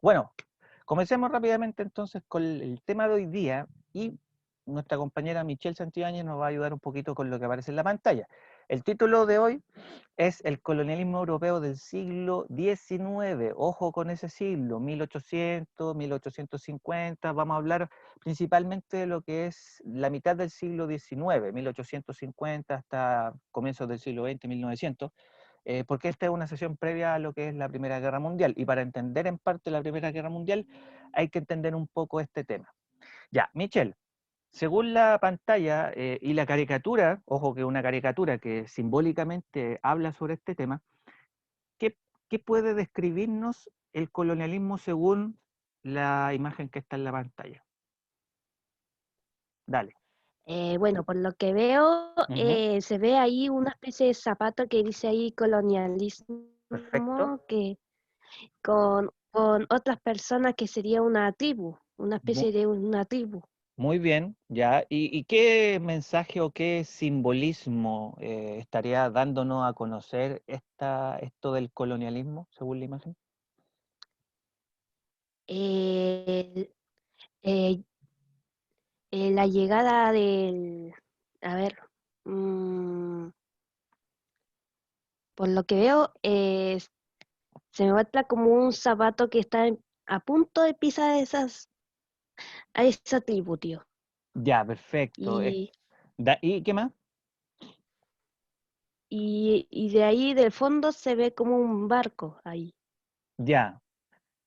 Bueno, comencemos rápidamente entonces con el tema de hoy día y nuestra compañera Michelle Santibáñez nos va a ayudar un poquito con lo que aparece en la pantalla. El título de hoy es El colonialismo europeo del siglo XIX. Ojo con ese siglo, 1800, 1850. Vamos a hablar principalmente de lo que es la mitad del siglo XIX, 1850 hasta comienzos del siglo XX, 1900. Porque esta es una sesión previa a lo que es la Primera Guerra Mundial. Y para entender en parte la Primera Guerra Mundial hay que entender un poco este tema. Ya, Michelle, según la pantalla y la caricatura, ojo que una caricatura que simbólicamente habla sobre este tema, ¿qué, qué puede describirnos el colonialismo según la imagen que está en la pantalla? Dale. Bueno, por lo que veo, Ujú. se ve ahí una especie de zapato que dice ahí colonialismo, Perfecto. que con otras personas que sería una tribu, una Mu- especie de una tribu. Muy bien, ya. Y qué mensaje o qué simbolismo estaría dándonos a conocer esto del colonialismo, según la imagen? Eh, eh, la llegada a ver, mm, por lo que veo, se me muestra como un zapato que está a punto de pisar a esa tribu, tío. Ya, perfecto. Y, ¿Y qué más? y de ahí del fondo se ve como un barco ahí. Ya.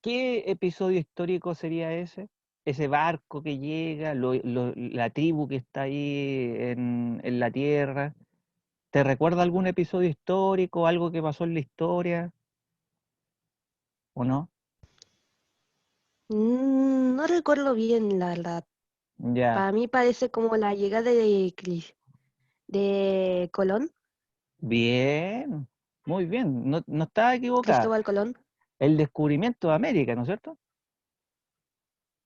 ¿Qué episodio histórico sería ese? Ese barco que llega, la tribu que está ahí en la tierra. ¿Te recuerda algún episodio histórico, algo que pasó en la historia o no? No recuerdo bien, la verdad. Ya, Para mí parece como la llegada de Colón, bien, muy bien, no, no estaba equivocada. Cristóbal Colón. El descubrimiento de América, ¿no es cierto?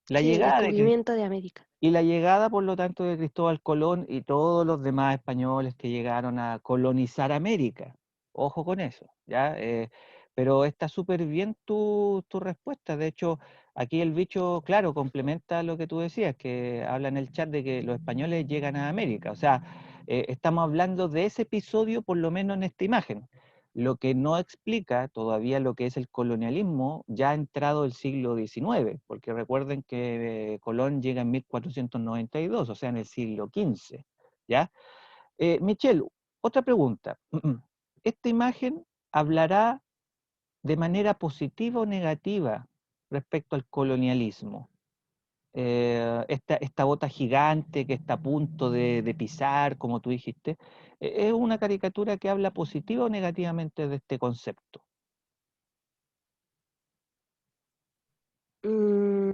La Sí, el llegada de, descubrimiento de América. y la llegada, por lo tanto, de Cristóbal Colón y todos los demás españoles que llegaron a colonizar América. Ojo con eso, ¿ya? Pero está súper bien tu respuesta. De hecho, aquí el bicho, claro, complementa lo que tú decías, que habla en el chat de que los españoles llegan a América. O sea, estamos hablando de ese episodio, por lo menos en esta imagen. Lo que no explica todavía lo que es el colonialismo ya ha entrado el siglo XIX, porque recuerden que Colón llega en 1492, o sea, en el siglo XV, ¿ya? Michelle, otra pregunta. ¿Esta imagen hablará de manera positiva o negativa respecto al colonialismo? Esta bota gigante que está a punto de pisar, como tú dijiste, ¿es una caricatura que habla positiva o negativamente de este concepto? Mm,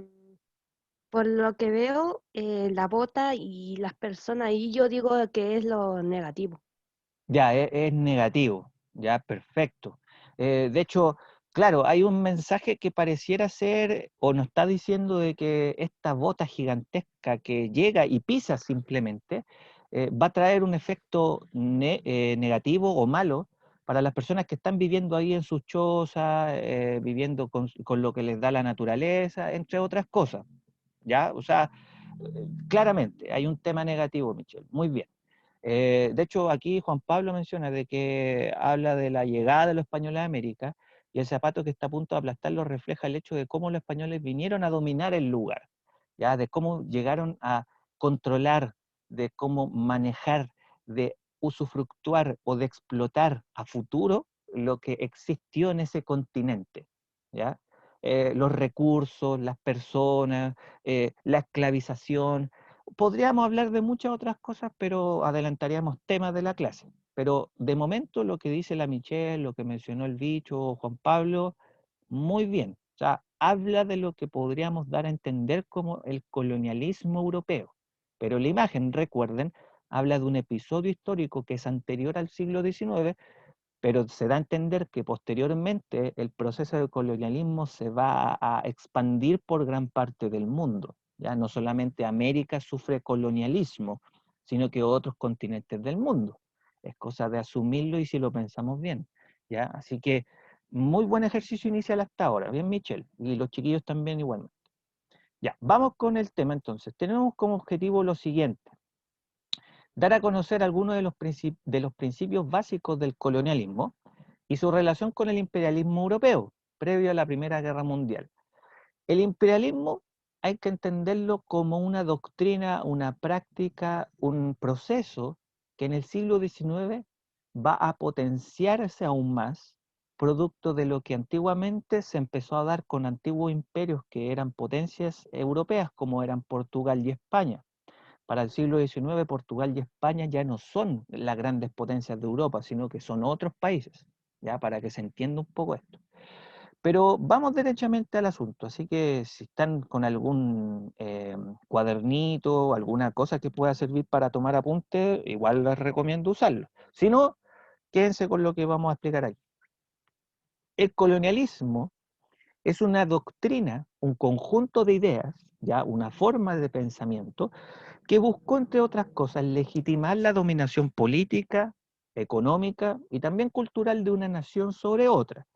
por lo que veo, la bota y las personas ahí, yo digo que es lo negativo. Ya, es negativo, ya, perfecto. De hecho, claro, hay un mensaje que pareciera ser, o nos está diciendo de que esta bota gigantesca que llega y pisa simplemente, va a traer un efecto negativo o malo para las personas que están viviendo ahí en sus chozas, viviendo con lo que les da la naturaleza, entre otras cosas, ¿ya? O sea, claramente hay un tema negativo, Michelle. Muy bien. De hecho, aquí Juan Pablo menciona de que habla de la llegada de los españoles a América y el zapato que está a punto de aplastarlo refleja el hecho de cómo los españoles vinieron a dominar el lugar, ya de cómo llegaron a controlar, de cómo manejar, de usufructuar o de explotar a futuro lo que existió en ese continente, ¿ya? Los recursos, las personas, la esclavización. Podríamos hablar de muchas otras cosas, pero adelantaríamos temas de la clase. Pero de momento lo que dice la Michelle, lo que mencionó el bicho, Juan Pablo, muy bien. O sea, habla de lo que podríamos dar a entender como el colonialismo europeo. Pero la imagen, recuerden, habla de un episodio histórico que es anterior al siglo XIX, pero se da a entender que posteriormente el proceso de colonialismo se va a expandir por gran parte del mundo. Ya no solamente América sufre colonialismo, sino que otros continentes del mundo. Es cosa de asumirlo y si lo pensamos bien. ¿Ya? Así que Muy buen ejercicio inicial hasta ahora, bien Michelle, y los chiquillos también igualmente. Ya, vamos con el tema entonces. Tenemos como objetivo lo siguiente: dar a conocer algunos de los principios básicos del colonialismo y su relación con el imperialismo europeo, previo a la Primera Guerra Mundial. El imperialismo hay que entenderlo como una doctrina, una práctica, un proceso que en el siglo XIX va a potenciarse aún más, producto de lo que antiguamente se empezó a dar con antiguos imperios que eran potencias europeas, como eran Portugal y España. Para el siglo XIX, Portugal y España ya no son las grandes potencias de Europa, sino que son otros países, ya para que se entienda un poco esto. Pero vamos derechamente al asunto, así que si están con algún cuadernito, alguna cosa que pueda servir para tomar apunte, igual les recomiendo usarlo. Si no, quédense con lo que vamos a explicar aquí. El colonialismo es una doctrina, un conjunto de ideas, ya una forma de pensamiento que buscó, entre otras cosas, legitimar la dominación política, económica y también cultural de una nación sobre otra.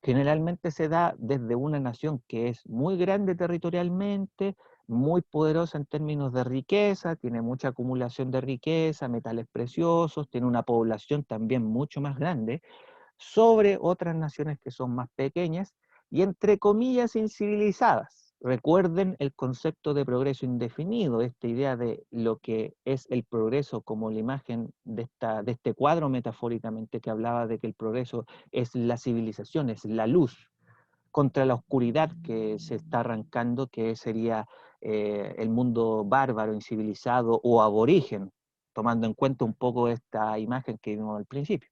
Generalmente se da desde una nación que es muy grande territorialmente, muy poderosa en términos de riqueza, tiene mucha acumulación de riqueza, metales preciosos, tiene una población también mucho más grande, sobre otras naciones que son más pequeñas y entre comillas incivilizadas. Recuerden el concepto de progreso indefinido, esta idea de lo que es el progreso como la imagen de este cuadro metafóricamente que hablaba de que el progreso es la civilización, es la luz contra la oscuridad que se está arrancando, que sería el mundo bárbaro, incivilizado o aborigen, tomando en cuenta un poco esta imagen que vimos al principio.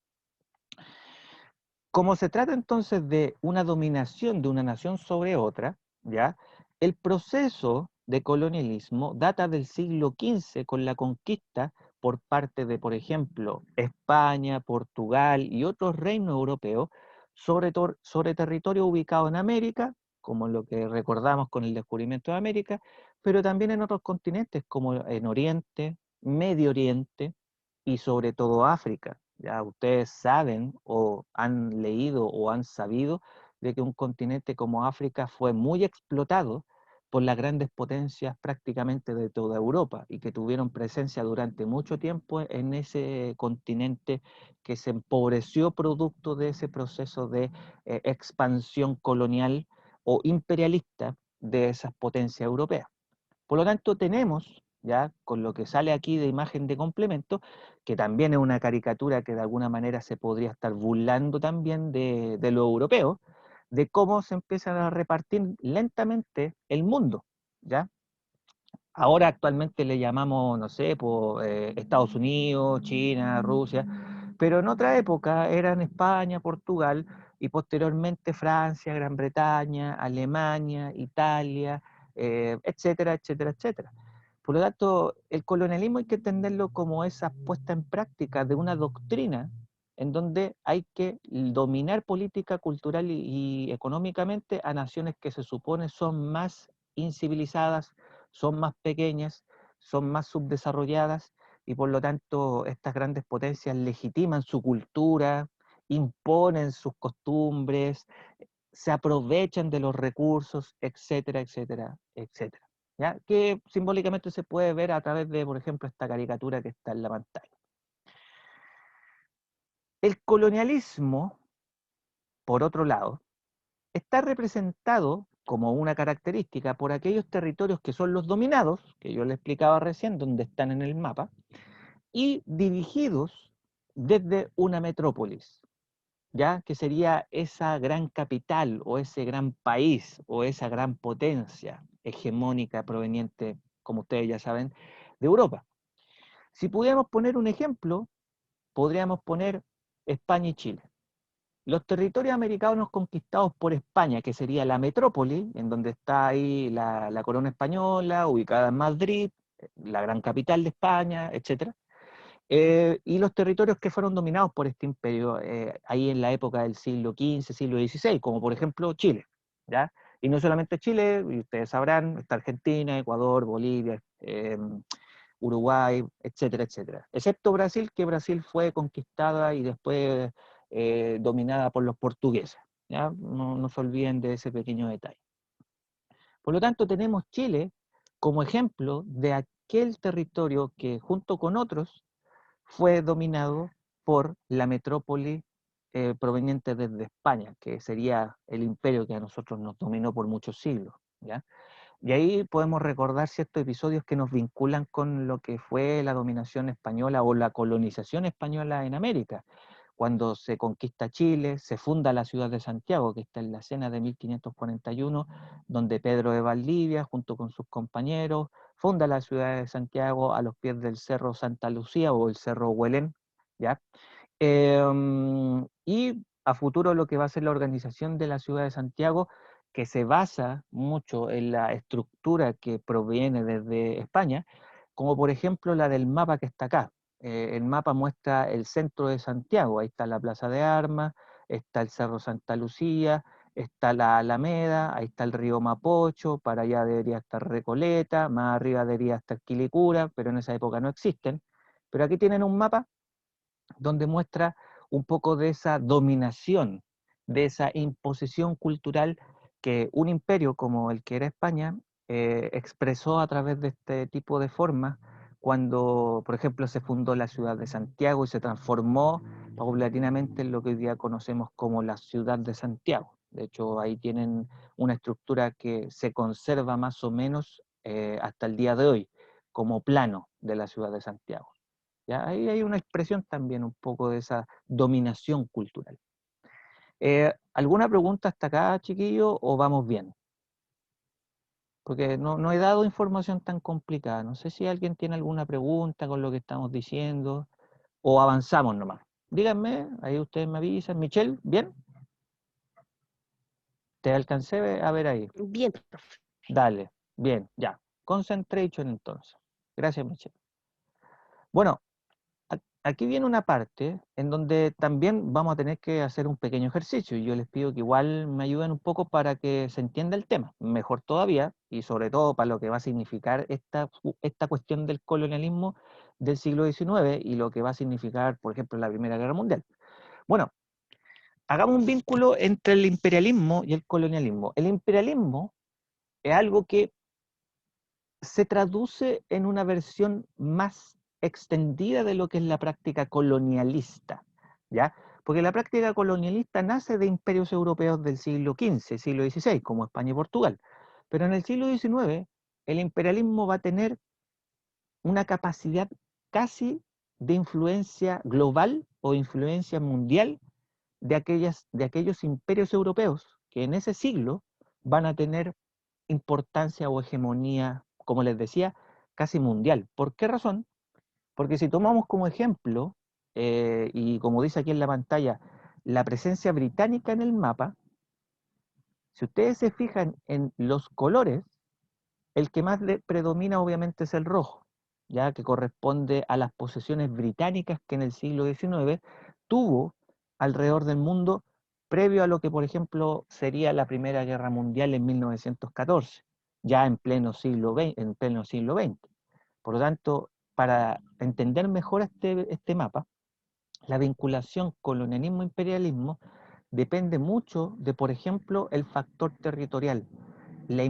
Como se trata entonces de una dominación de una nación sobre otra, ¿ya? El proceso de colonialismo data del siglo XV con la conquista por parte de, por ejemplo, España, Portugal y otros reinos europeos sobre territorio ubicado en América, como lo que recordamos con el descubrimiento de América, pero también en otros continentes como en Oriente, Medio Oriente y sobre todo África. Ya ustedes saben o han leído o han sabido de que un continente como África fue muy explotado por las grandes potencias prácticamente de toda Europa y que tuvieron presencia durante mucho tiempo en ese continente que se empobreció producto de ese proceso de expansión colonial o imperialista de esas potencias europeas. Por lo tanto, tenemos, ya con lo que sale aquí de imagen de complemento, que también es una caricatura que de alguna manera se podría estar burlando también de lo europeo, de cómo se empiezan a repartir lentamente el mundo, ¿ya? Ahora actualmente le llamamos, no sé, Estados Unidos, China, Rusia, pero en otra época eran España, Portugal y posteriormente Francia, Gran Bretaña, Alemania, Italia, etcétera, etcétera, etcétera. Por lo tanto, el colonialismo hay que entenderlo como esa puesta en práctica de una doctrina en donde hay que dominar política, cultural y económicamente a naciones que se supone son más incivilizadas, son más pequeñas, son más subdesarrolladas y por lo tanto estas grandes potencias legitiman su cultura, imponen sus costumbres, se aprovechan de los recursos, etcétera, etcétera, etcétera. ¿Ya? Que simbólicamente se puede ver a través de, por ejemplo, esta caricatura que está en la pantalla. El colonialismo, por otro lado, está representado como una característica por aquellos territorios que son los dominados, que yo le explicaba recién, donde están en el mapa, y dirigidos desde una metrópolis, ¿ya? Que sería esa gran capital o ese gran país o esa gran potencia hegemónica proveniente, como ustedes ya saben, de Europa. Si pudiéramos poner un ejemplo, podríamos poner España y Chile. Los territorios americanos conquistados por España, que sería la metrópoli, en donde está ahí la corona española, ubicada en Madrid, la gran capital de España, etcétera, y los territorios que fueron dominados por este imperio ahí en la época del siglo XV, siglo XVI, como por ejemplo Chile, ¿ya? Y no solamente Chile, y ustedes sabrán, está Argentina, Ecuador, Bolivia, Uruguay, etcétera, etcétera. Excepto Brasil, que Brasil fue conquistada y después dominada por los portugueses, ¿ya? No se olviden de ese pequeño detalle. Por lo tanto, tenemos Chile como ejemplo de aquel territorio que junto con otros fue dominado por la metrópoli proveniente desde España, que sería el imperio que a nosotros nos dominó por muchos siglos, ¿ya? Y ahí podemos recordar ciertos episodios que nos vinculan con lo que fue la dominación española o la colonización española en América. Cuando se conquista Chile, se funda la ciudad de Santiago, que está en la cena de 1541, donde Pedro de Valdivia, junto con sus compañeros, funda la ciudad de Santiago a los pies del Cerro Santa Lucía o el Cerro Huelén, ¿ya? Y a futuro lo que va a ser la organización de la ciudad de Santiago, que se basa mucho en la estructura que proviene desde España, como por ejemplo la del mapa que está acá. El mapa muestra el centro de Santiago, ahí está la Plaza de Armas, está el Cerro Santa Lucía, está la Alameda, ahí está el río Mapocho, para allá debería estar Recoleta, más arriba debería estar Quilicura, pero en esa época no existen. Pero aquí tienen un mapa donde muestra un poco de esa dominación, de esa imposición cultural que un imperio como el que era España expresó a través de este tipo de formas cuando, por ejemplo, se fundó la ciudad de Santiago y se transformó paulatinamente en lo que hoy día conocemos como la ciudad de Santiago. De hecho, ahí tienen una estructura que se conserva más o menos hasta el día de hoy como plano de la ciudad de Santiago. ¿Ya? Ahí hay una expresión también un poco de esa dominación cultural. ¿Alguna pregunta hasta acá, chiquillo, o vamos bien? Porque no he dado información tan complicada. No sé si alguien tiene alguna pregunta con lo que estamos diciendo, o avanzamos nomás. Díganme, ahí ustedes me avisan. Michelle, ¿bien? ¿Te alcancé a ver ahí? Bien, profe. Dale, bien, ya. Concentration entonces. Gracias, Michelle. Bueno, aquí viene una parte en donde también vamos a tener que hacer un pequeño ejercicio y yo les pido que igual me ayuden un poco para que se entienda el tema, mejor todavía, y sobre todo para lo que va a significar esta cuestión del colonialismo del siglo XIX y lo que va a significar, por ejemplo, la Primera Guerra Mundial. Bueno, hagamos un vínculo entre el imperialismo y el colonialismo. El imperialismo es algo que se traduce en una versión más extendida de lo que es la práctica colonialista, ¿ya? Porque la práctica colonialista nace de imperios europeos del siglo XV, siglo XVI, como España y Portugal. Pero en el siglo XIX, el imperialismo va a tener una capacidad casi de influencia global o influencia mundial de aquellos imperios europeos que en ese siglo van a tener importancia o hegemonía, como les decía, casi mundial. ¿Por qué razón? Porque si tomamos como ejemplo, y como dice aquí en la pantalla, la presencia británica en el mapa, si ustedes se fijan en los colores, el que más predomina obviamente es el rojo, ya que corresponde a las posesiones británicas que en el siglo XIX tuvo alrededor del mundo previo a lo que, por ejemplo, sería la Primera Guerra Mundial en 1914, ya en pleno siglo XX. Por lo tanto, para entender mejor este mapa, la vinculación colonialismo-imperialismo depende mucho de, por ejemplo, el factor territorial, la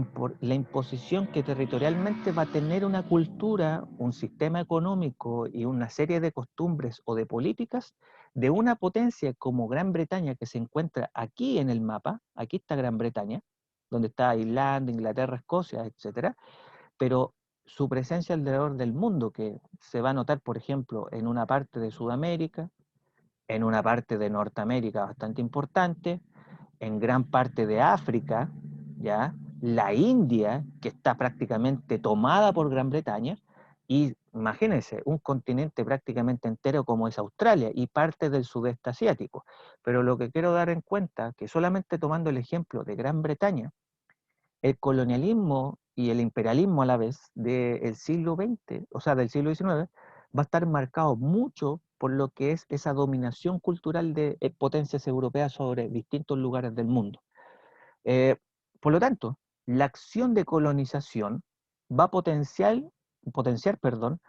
imposición que territorialmente va a tener una cultura, un sistema económico y una serie de costumbres o de políticas de una potencia como Gran Bretaña que se encuentra aquí en el mapa, aquí está Gran Bretaña, donde está Irlanda, Inglaterra, Escocia, etcétera, pero su presencia alrededor del mundo, que se va a notar, por ejemplo, en una parte de Sudamérica, en una parte de Norteamérica bastante importante, en gran parte de África, ¿ya? La India, que está prácticamente tomada por Gran Bretaña, y imagínense, un continente prácticamente entero como es Australia y parte del sudeste asiático. Pero lo que quiero dar en cuenta, que solamente tomando el ejemplo de Gran Bretaña, el colonialismo y el imperialismo a la vez del siglo XX, o sea, del siglo XIX, va a estar marcado mucho por lo que es esa dominación cultural de potencias europeas sobre distintos lugares del mundo. Eh, por lo tanto, la acción de colonización va a potenciar, perdón,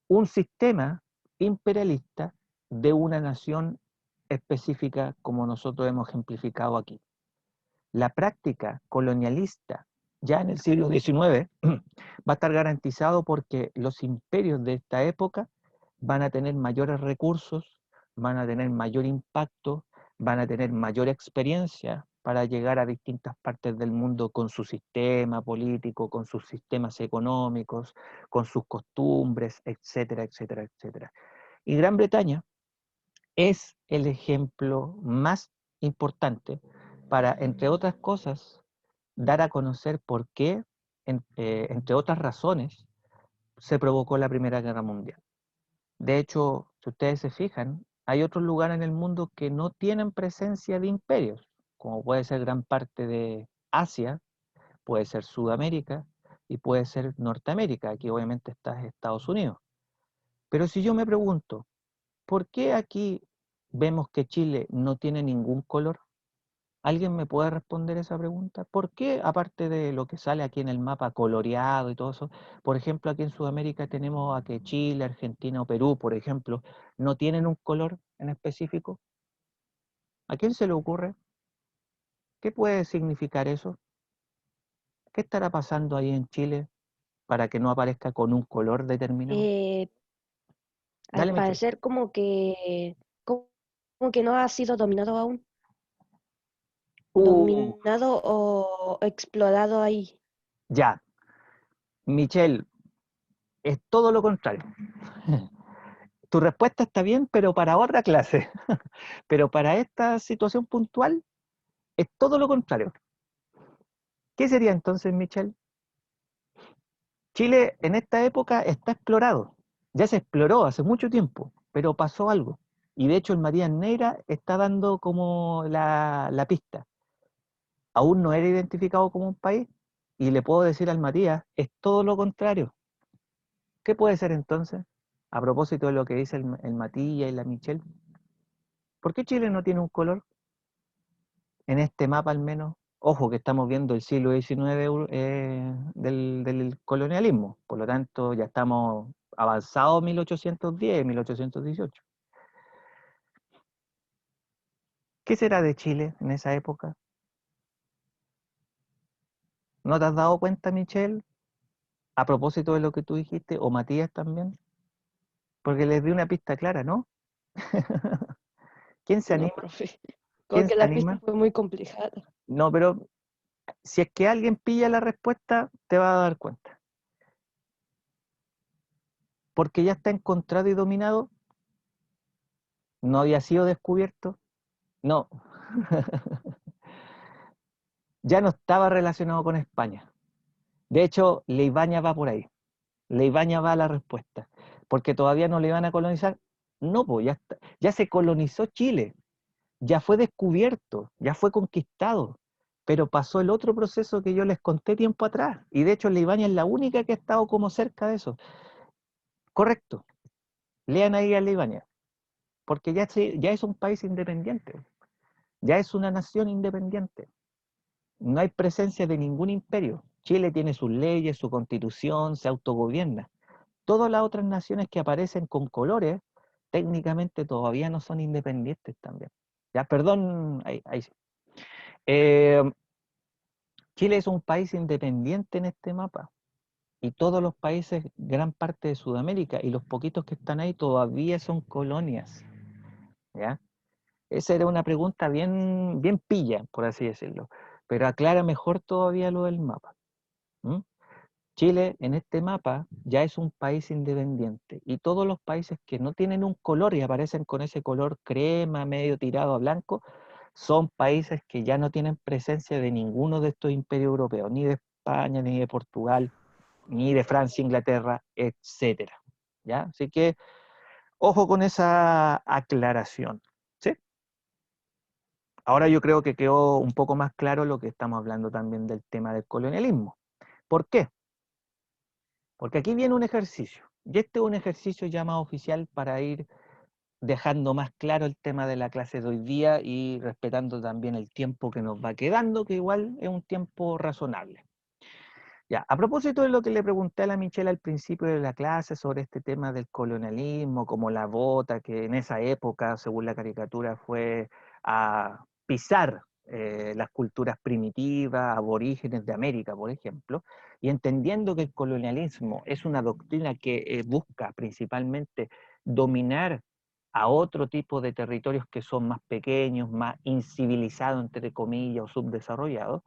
un sistema imperialista de una nación específica como nosotros hemos ejemplificado aquí. La práctica colonialista ya en el siglo XIX va a estar garantizado porque los imperios de esta época van a tener mayores recursos, van a tener mayor impacto, van a tener mayor experiencia para llegar a distintas partes del mundo con su sistema político, con sus sistemas económicos, con sus costumbres, etcétera, etcétera, etcétera. Y Gran Bretaña es el ejemplo más importante para, entre otras cosas, dar a conocer por qué, entre otras razones, se provocó la Primera Guerra Mundial. De hecho, si ustedes se fijan, hay otros lugares en el mundo que no tienen presencia de imperios, como puede ser gran parte de Asia, puede ser Sudamérica y puede ser Norteamérica. Aquí obviamente está Estados Unidos. Pero si yo me pregunto, ¿por qué aquí vemos que Chile no tiene ningún color? ¿Alguien me puede responder esa pregunta? ¿Por qué, aparte de lo que sale aquí en el mapa coloreado y todo eso, por ejemplo, aquí en Sudamérica tenemos a que Chile, Argentina o Perú, por ejemplo, no tienen un color en específico? ¿A quién se le ocurre? ¿Qué puede significar eso? ¿Qué estará pasando ahí en Chile para que no aparezca con un color determinado? Eh, Al Dale, Michelle. parecer como que no ha sido dominado aún, Uh, dominado o explorado ahí. ya, Michelle, es todo lo contrario. Tu respuesta está bien, pero para otra clase. Pero para esta situación puntual es todo lo contrario. ¿Qué sería entonces, Michelle? Chile en esta época está explorado. Ya se exploró hace mucho tiempo, pero pasó algo. Y de hecho el Matías Neira está dando como la pista. Aún no era identificado como un país. Y le puedo decir al Matías, es todo lo contrario. ¿Qué puede ser entonces? A propósito de lo que dice el Matías y la Michelle. ¿Por qué Chile no tiene un color? En este mapa al menos, ojo que estamos viendo el siglo XIX del colonialismo, por lo tanto ya estamos avanzados 1810, 1818. ¿Qué será de Chile en esa época? ¿No te has dado cuenta, Michelle? A propósito de lo que tú dijiste, o Matías también, porque les di una pista clara, ¿no? ¿Quién se No, anima? profe. Como ¿Quién que se la pista anima? fue muy complicada. No, pero si es que alguien pilla la respuesta, te va a dar cuenta. Porque ya está encontrado y dominado, no había sido descubierto. No, ya no estaba relacionado con España. De hecho, Leibaña va por ahí. Leibaña va a la respuesta. Porque todavía no le iban a colonizar. No, pues ya se colonizó Chile. Ya fue descubierto, ya fue conquistado. Pero pasó el otro proceso que yo les conté tiempo atrás. Y de hecho, Leibaña es la única que ha estado como cerca de eso. Correcto. Lean ahí a Leibaña. Porque ya es un país independiente. Ya es una nación independiente. No hay presencia de ningún imperio. Chile tiene sus leyes, su constitución, se autogobierna. Todas las otras naciones que aparecen con colores, técnicamente todavía no son independientes también. Ya, perdón, ahí sí. Eh, Chile es un país independiente en este mapa. Y todos los países, gran parte de Sudamérica, y los poquitos que están ahí todavía son colonias. ¿Ya? Esa era una pregunta bien, bien pilla, por así decirlo. Pero aclara mejor todavía lo del mapa. ¿Mm? Chile en este mapa ya es un país independiente y todos los países que no tienen un color y aparecen con ese color crema, medio tirado a blanco, son países que ya no tienen presencia de ninguno de estos imperios europeos, ni de España, ni de Portugal, ni de Francia, Inglaterra, etcétera. ¿Ya? Así que ojo con esa aclaración. ¿Sí? Ahora yo creo que quedó un poco más claro lo que estamos hablando también del tema del colonialismo. ¿Por qué? Porque aquí viene un ejercicio, y este es un ejercicio ya más oficial para ir dejando más claro el tema de la clase de hoy día y respetando también el tiempo que nos va quedando, que igual es un tiempo razonable. Ya, a propósito de lo que le pregunté a la Michelle al principio de la clase sobre este tema del colonialismo, como la bota, que en esa época, según la caricatura, fue a pisar las culturas primitivas, aborígenes de América, por ejemplo, y entendiendo que el colonialismo es una doctrina que busca principalmente dominar a otro tipo de territorios que son más pequeños, más incivilizados, entre comillas, o subdesarrollados.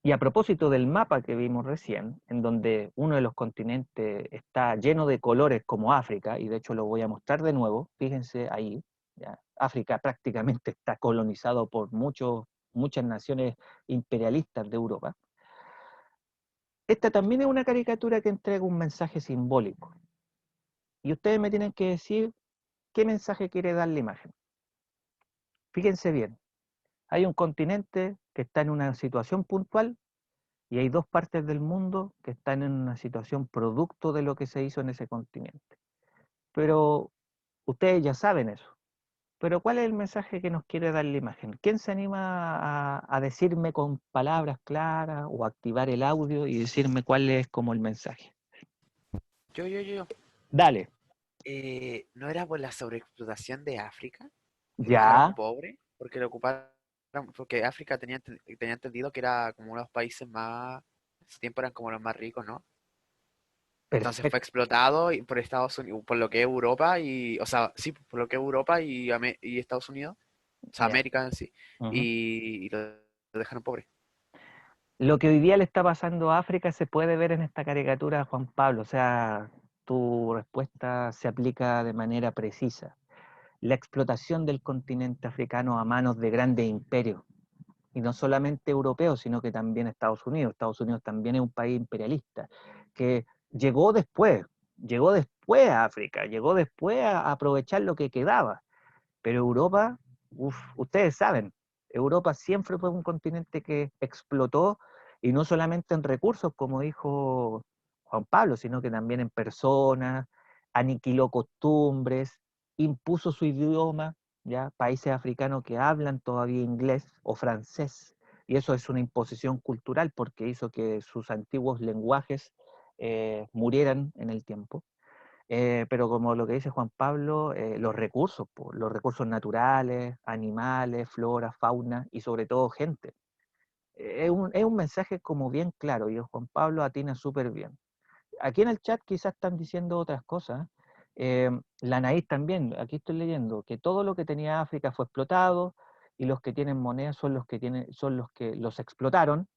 Y a propósito del mapa que vimos recién, en donde uno de los continentes está lleno de colores como África, y de hecho lo voy a mostrar de nuevo, fíjense ahí, ¿ya? África prácticamente está colonizado por muchas naciones imperialistas de Europa. Esta también es una caricatura que entrega un mensaje simbólico. Y ustedes me tienen que decir qué mensaje quiere dar la imagen. Fíjense bien, hay un continente que está en una situación puntual y hay dos partes del mundo que están en una situación producto de lo que se hizo en ese continente. Pero ustedes ya saben eso. Pero ¿cuál es el mensaje que nos quiere dar la imagen? ¿Quién se anima a decirme con palabras claras o activar el audio y decirme cuál es como el mensaje? Yo. Dale. ¿No era por la sobreexplotación de África? Que lo dejaron Ya, pobre, porque lo ocuparon, porque África tenía entendido que era como uno de los países más, en ese tiempo eran como los más ricos, ¿no? Entonces fue perfecto. explotado por Estados Unidos, por lo que es Europa y, o sea, sí, por lo que es Europa y Estados Unidos, o sea, Ya. América en sí, Ujú. y lo dejaron pobre. Lo que hoy día le está pasando a África se puede ver en esta caricatura, Juan Pablo. O sea, tu respuesta se aplica de manera precisa. La explotación del continente africano a manos de grandes imperios, y no solamente europeos, sino que también Estados Unidos. Estados Unidos también es un país imperialista, que llegó después a África, llegó después a aprovechar lo que quedaba. Pero Europa, ustedes saben, Europa siempre fue un continente que explotó, y no solamente en recursos, como dijo Juan Pablo, sino que también en personas, aniquiló costumbres, impuso su idioma, ya países africanos que hablan todavía inglés o francés, y eso es una imposición cultural porque hizo que sus antiguos lenguajes murieran en el tiempo. Pero como lo que dice Juan Pablo, los recursos naturales, animales, flora, fauna y sobre todo gente. Es un mensaje como bien claro y Juan Pablo atina súper bien. Aquí en el chat quizás están diciendo otras cosas. La Anaís también, aquí estoy leyendo, que todo lo que tenía África fue explotado y los que tienen moneda son los que los explotaron.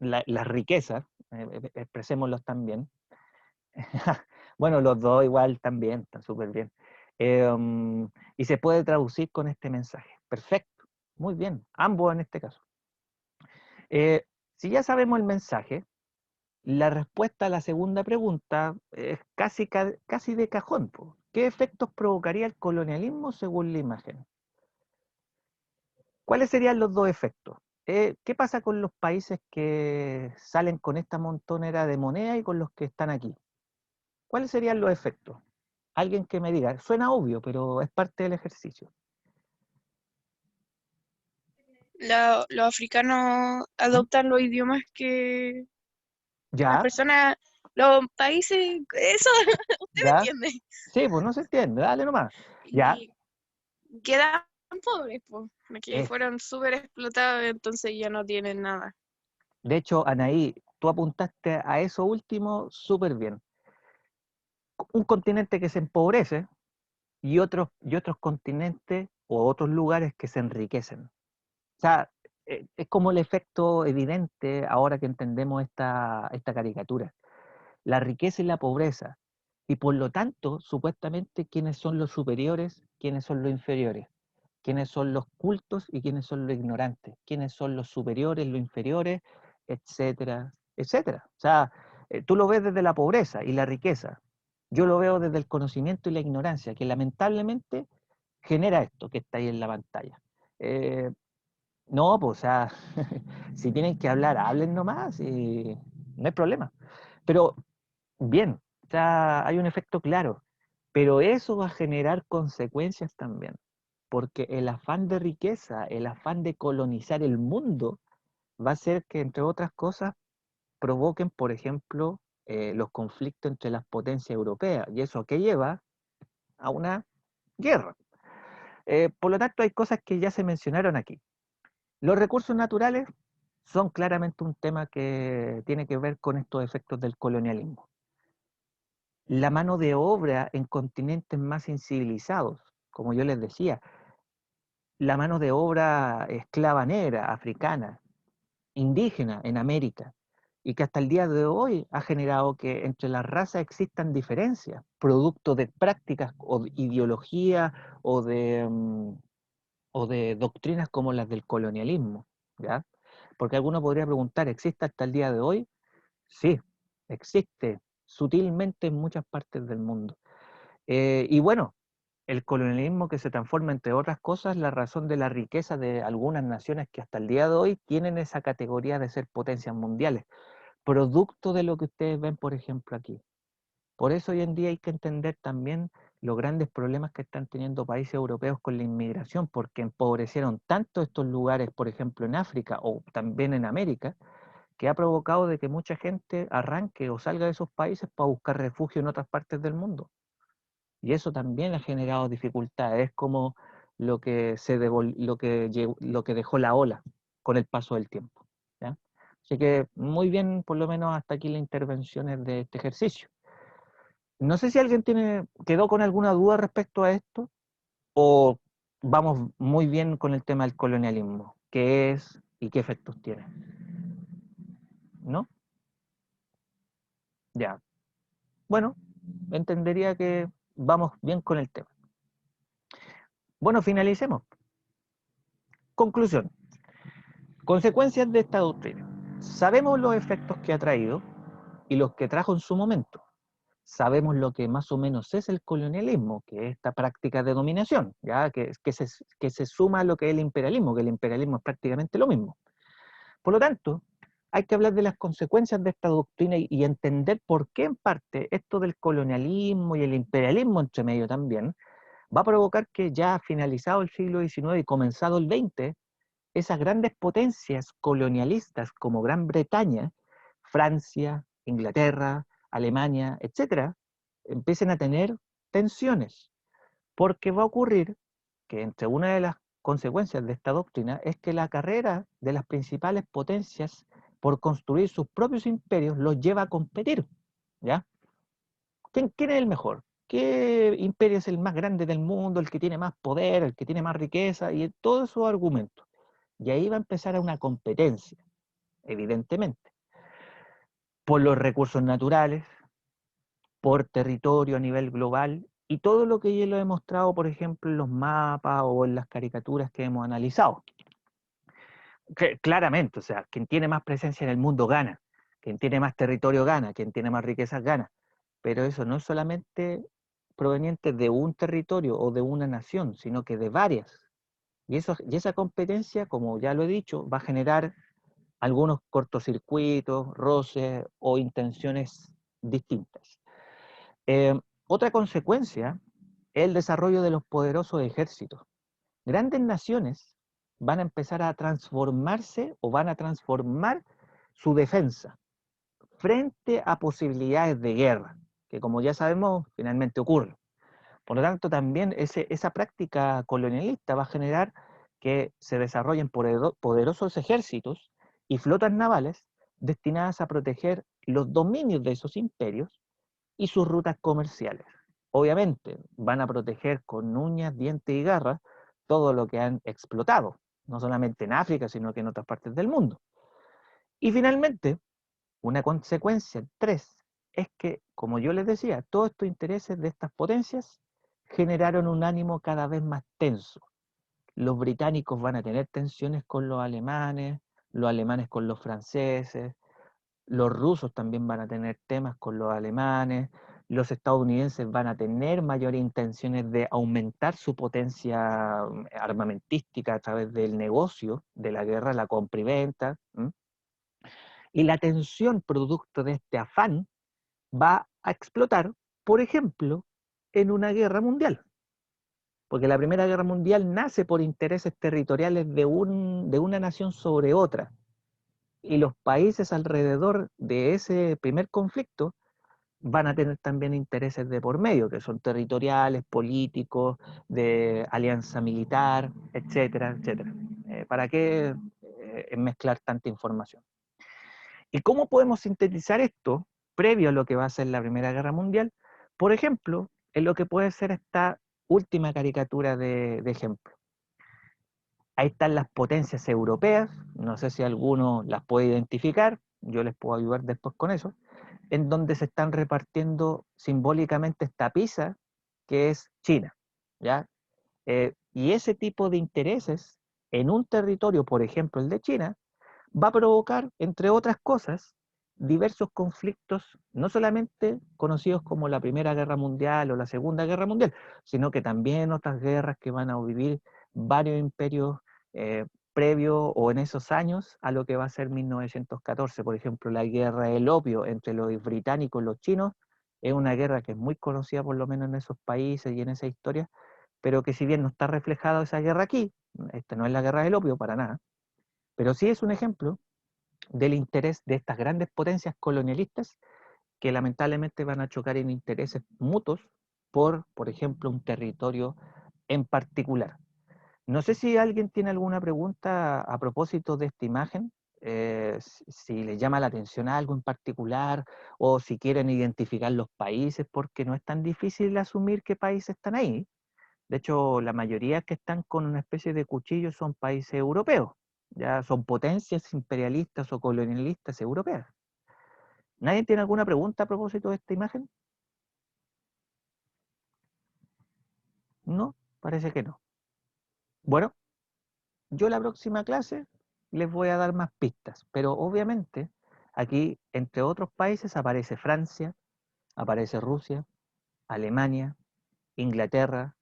Las riquezas, expresémoslos también. Bueno, los dos igual también, están súper bien. Y se puede traducir con este mensaje. Perfecto, muy bien, ambos en este caso. Si ya sabemos el mensaje, la respuesta a la segunda pregunta es casi de cajón, po. ¿Qué efectos provocaría el colonialismo según la imagen? ¿Cuáles serían los dos efectos? ¿Qué pasa con los países que salen con esta montonera de moneda y con los que están aquí? ¿Cuáles serían los efectos? Alguien que me diga, suena obvio, pero es parte del ejercicio. Los africanos ¿Mm? adoptan los idiomas que las ¿Ya? personas, los países, eso, usted me ¿Ya? entiende. Sí, pues no se entiende, dale nomás. ¿Ya? Y quedan pobres, pues, que Eh, fueron súper explotados, entonces ya no tienen nada. de hecho, Anaí, tú apuntaste a eso último súper bien. Un continente que se empobrece y otros continentes o otros lugares que se enriquecen. O sea, es como el efecto evidente ahora que entendemos esta caricatura. La riqueza y la pobreza. Y por lo tanto, supuestamente, ¿quiénes son los superiores? ¿Quiénes son los inferiores? ¿Quiénes son los cultos y quiénes son los ignorantes? ¿Quiénes son los superiores, los inferiores? Etcétera, etcétera. O sea, tú lo ves desde la pobreza y la riqueza. Yo lo veo desde el conocimiento y la ignorancia, que lamentablemente genera esto que está ahí en la pantalla. Eh, no, pues, o sea, si tienen que hablar, hablen nomás y no hay problema. Pero bien, o sea, hay un efecto claro, pero eso va a generar consecuencias también, porque el afán de riqueza, el afán de colonizar el mundo, va a hacer que, entre otras cosas, provoquen, por ejemplo, los conflictos entre las potencias europeas, y eso que lleva a una guerra. Por lo tanto, hay cosas que ya se mencionaron aquí. Los recursos naturales son claramente un tema que tiene que ver con estos efectos del colonialismo. La mano de obra en continentes más incivilizados, como yo les decía, la mano de obra esclava negra, africana, indígena en América, y que hasta el día de hoy ha generado que entre las razas existan diferencias, producto de prácticas o de ideología o de doctrinas como las del colonialismo, ¿ya? Porque alguno podría preguntar, ¿existe hasta el día de hoy? Sí, existe sutilmente en muchas partes del mundo. Y bueno, el colonialismo que se transforma, entre otras cosas, la razón de la riqueza de algunas naciones que hasta el día de hoy tienen esa categoría de ser potencias mundiales, producto de lo que ustedes ven, por ejemplo, aquí. Por eso hoy en día hay que entender también los grandes problemas que están teniendo países europeos con la inmigración, porque empobrecieron tanto estos lugares, por ejemplo, en África o también en América, que ha provocado de que mucha gente arranque o salga de esos países para buscar refugio en otras partes del mundo. Y eso también ha generado dificultades, es como lo que dejó la ola con el paso del tiempo, ¿ya? Así que muy bien, por lo menos hasta aquí las intervenciones de este ejercicio. No sé si alguien quedó con alguna duda respecto a esto, o vamos muy bien con el tema del colonialismo, qué es y qué efectos tiene, ¿no? Ya. Bueno, entendería que vamos bien con el tema. Bueno, finalicemos. Conclusión. Consecuencias de esta doctrina. Sabemos los efectos que ha traído y los que trajo en su momento. Sabemos lo que más o menos es el colonialismo, que es esta práctica de dominación, ¿ya? Que se suma a lo que es el imperialismo, que el imperialismo es prácticamente lo mismo. Por lo tanto, hay que hablar de las consecuencias de esta doctrina y entender por qué en parte esto del colonialismo y el imperialismo entre medio también va a provocar que ya finalizado el siglo XIX y comenzado el XX, esas grandes potencias colonialistas como Gran Bretaña, Francia, Inglaterra, Alemania, etcétera, empiecen a tener tensiones, porque va a ocurrir que entre una de las consecuencias de esta doctrina es que la carrera de las principales potencias por construir sus propios imperios los lleva a competir, ¿ya? ¿Quién es el mejor? ¿Qué imperio es el más grande del mundo, el que tiene más poder, el que tiene más riqueza? Y todos esos argumentos. Y ahí va a empezar una competencia, evidentemente, por los recursos naturales, por territorio a nivel global, y todo lo que yo lo he mostrado, por ejemplo, en los mapas o en las caricaturas que hemos analizado. Claramente, o sea, quien tiene más presencia en el mundo gana, quien tiene más territorio gana, quien tiene más riquezas gana. Pero eso no es solamente proveniente de un territorio o de una nación, sino que de varias. Y esa competencia, como ya lo he dicho, va a generar algunos cortocircuitos, roces o intenciones distintas. Otra consecuencia es el desarrollo de los poderosos ejércitos. Grandes naciones van a empezar a transformarse o van a transformar su defensa frente a posibilidades de guerra, que como ya sabemos, finalmente ocurren. Por lo tanto, también esa práctica colonialista va a generar que se desarrollen poderosos ejércitos y flotas navales destinadas a proteger los dominios de esos imperios y sus rutas comerciales. Obviamente, van a proteger con uñas, dientes y garras todo lo que han explotado, no solamente en África, sino que en otras partes del mundo. Y finalmente, una consecuencia 3 es que, como yo les decía, todos estos intereses de estas potencias generaron un ánimo cada vez más tenso. Los británicos van a tener tensiones con los alemanes con los franceses, los rusos también van a tener temas con los alemanes, los estadounidenses van a tener mayores intenciones de aumentar su potencia armamentística a través del negocio, de la guerra, la compra y venta. Y la tensión producto de este afán va a explotar, por ejemplo, en una guerra mundial. Porque la Primera Guerra Mundial nace por intereses territoriales de una nación sobre otra. Y los países alrededor de ese primer conflicto van a tener también intereses de por medio, que son territoriales, políticos, de alianza militar, etcétera, etcétera. ¿Para qué mezclar tanta información? ¿Y cómo podemos sintetizar esto previo a lo que va a ser la Primera Guerra Mundial? Por ejemplo, en lo que puede ser esta última caricatura de ejemplo. Ahí están las potencias europeas, no sé si alguno las puede identificar, yo les puedo ayudar después con eso, en donde se están repartiendo simbólicamente esta pizza que es China, ¿ya? Y ese tipo de intereses en un territorio, por ejemplo el de China, va a provocar, entre otras cosas, diversos conflictos, no solamente conocidos como la Primera Guerra Mundial o la Segunda Guerra Mundial, sino que también otras guerras que van a vivir varios imperios eh, previo o en esos años a lo que va a ser 1914. Por ejemplo, la guerra del opio entre los británicos y los chinos es una guerra que es muy conocida por lo menos en esos países y en esa historia, pero que si bien no está reflejada esa guerra aquí, esta no es la guerra del opio para nada, pero sí es un ejemplo del interés de estas grandes potencias colonialistas que lamentablemente van a chocar en intereses mutuos por ejemplo, un territorio en particular. No sé si alguien tiene alguna pregunta a propósito de esta imagen, si les llama la atención algo en particular o si quieren identificar los países, porque no es tan difícil asumir qué países están ahí. De hecho, la mayoría que están con una especie de cuchillo son países europeos, ya son potencias imperialistas o colonialistas europeas. ¿Nadie tiene alguna pregunta a propósito de esta imagen? No, parece que no. Bueno, yo la próxima clase les voy a dar más pistas, pero obviamente aquí, entre otros países, aparece Francia, aparece Rusia, Alemania, Inglaterra,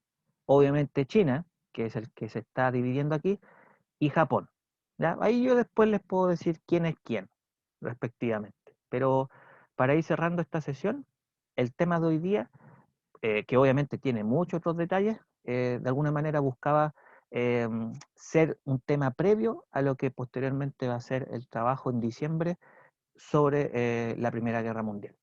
obviamente China, que es el que se está dividiendo aquí, y Japón. ¿Ya? Ahí yo después les puedo decir quién es quién, respectivamente. Pero para ir cerrando esta sesión, el tema de hoy día, que obviamente tiene muchos otros detalles, de alguna manera buscaba ser un tema previo a lo que posteriormente va a ser el trabajo en diciembre sobre la Primera Guerra Mundial.